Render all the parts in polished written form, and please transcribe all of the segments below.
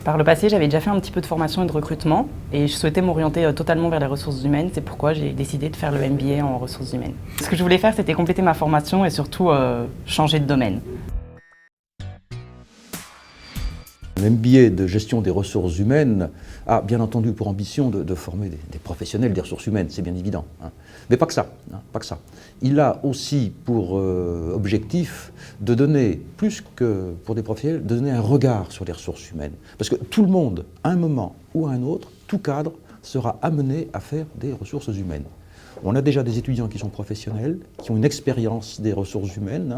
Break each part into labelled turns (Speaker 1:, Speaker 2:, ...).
Speaker 1: Par le passé, j'avais déjà fait un petit peu de formation et de recrutement et je souhaitais m'orienter totalement vers les ressources humaines. C'est pourquoi j'ai décidé de faire le MBA en ressources humaines. Ce que je voulais faire, c'était compléter ma formation et surtout changer de domaine.
Speaker 2: Le MBA de gestion des ressources humaines a bien entendu pour ambition de former des professionnels des ressources humaines, c'est bien évident. Mais pas que ça, pas que ça. Il a aussi pour objectif de donner, plus que pour des professionnels, de donner un regard sur les ressources humaines. Parce que tout le monde, à un moment ou à un autre, tout cadre sera amené à faire des ressources humaines. On a déjà des étudiants qui sont professionnels, qui ont une expérience des ressources humaines,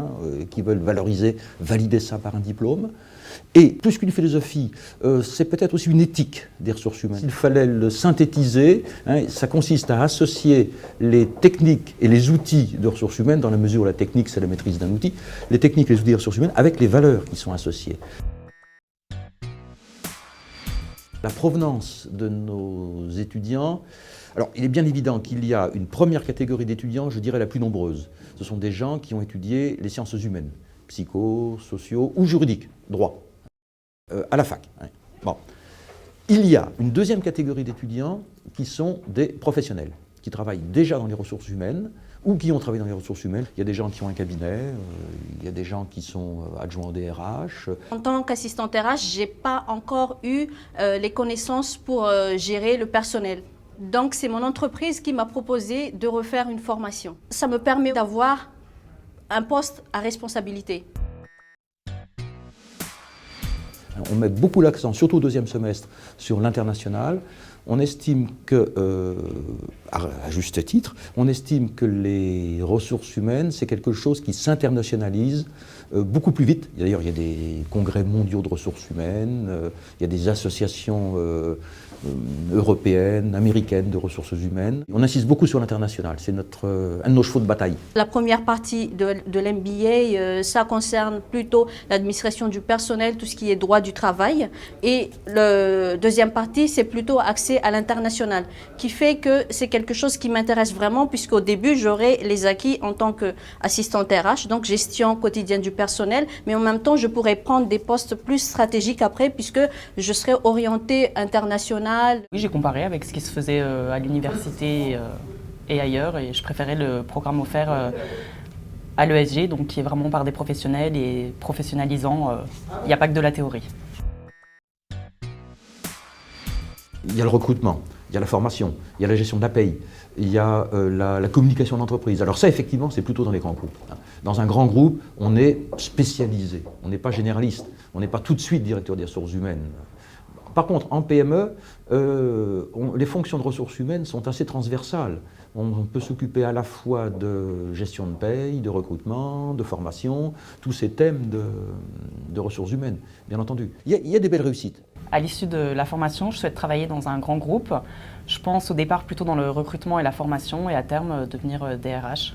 Speaker 2: qui veulent valoriser, valider ça par un diplôme. Et plus qu'une philosophie, c'est peut-être aussi une éthique des ressources humaines. Il fallait le synthétiser, ça consiste à associer les techniques et les outils de ressources humaines, dans la mesure où la technique c'est la maîtrise d'un outil, les techniques et les outils de ressources humaines avec les valeurs qui sont associées. La provenance de nos étudiants, alors il est bien évident qu'il y a une première catégorie d'étudiants, je dirais la plus nombreuse. Ce sont des gens qui ont étudié les sciences humaines, psycho, sociaux ou juridiques, droit, à la fac. Bon. Il y a une deuxième catégorie d'étudiants qui sont des professionnels, qui travaillent déjà dans les ressources humaines ou qui ont travaillé dans les ressources humaines. Il y a des gens qui ont un cabinet, il y a des gens qui sont adjoints au DRH.
Speaker 3: En tant qu'assistante RH, je n'ai pas encore eu les connaissances pour gérer le personnel. Donc c'est mon entreprise qui m'a proposé de refaire une formation. Ça me permet d'avoir un poste à responsabilité.
Speaker 2: On met beaucoup l'accent, surtout au deuxième semestre, sur l'international. On estime que, à juste titre, on estime que les ressources humaines, c'est quelque chose qui s'internationalise beaucoup plus vite. D'ailleurs, il y a des congrès mondiaux de ressources humaines, il y a des associations européennes, américaines de ressources humaines. On insiste beaucoup sur l'international, c'est un de nos chevaux de bataille.
Speaker 3: La première partie de l'MBA, ça concerne plutôt l'administration du personnel, tout ce qui est droit du travail. Et la deuxième partie, c'est plutôt axé à l'international, qui fait que c'est quelque chose qui m'intéresse vraiment, puisqu'au début, j'aurai les acquis en tant qu'assistante RH, donc gestion quotidienne du personnel, mais en même temps, je pourrais prendre des postes plus stratégiques après, puisque je serai orientée internationale.
Speaker 1: Oui, j'ai comparé avec ce qui se faisait à l'université et ailleurs, et je préférais le programme offert à l'ESG, donc qui est vraiment par des professionnels et professionnalisant. Il n'y a pas que de la théorie.
Speaker 2: Il y a le recrutement, il y a la formation, il y a la gestion de la paye, il y a la communication d'entreprise. Alors ça, effectivement, c'est plutôt dans les grands groupes. Dans un grand groupe, on est spécialisé, on n'est pas généraliste, on n'est pas tout de suite directeur des ressources humaines. Par contre, en PME, les fonctions de ressources humaines sont assez transversales. On peut s'occuper à la fois de gestion de paye, de recrutement, de formation, tous ces thèmes de ressources humaines, bien entendu. Il y a des belles réussites.
Speaker 1: À l'issue de la formation, je souhaite travailler dans un grand groupe. Je pense au départ plutôt dans le recrutement et la formation et à terme devenir DRH.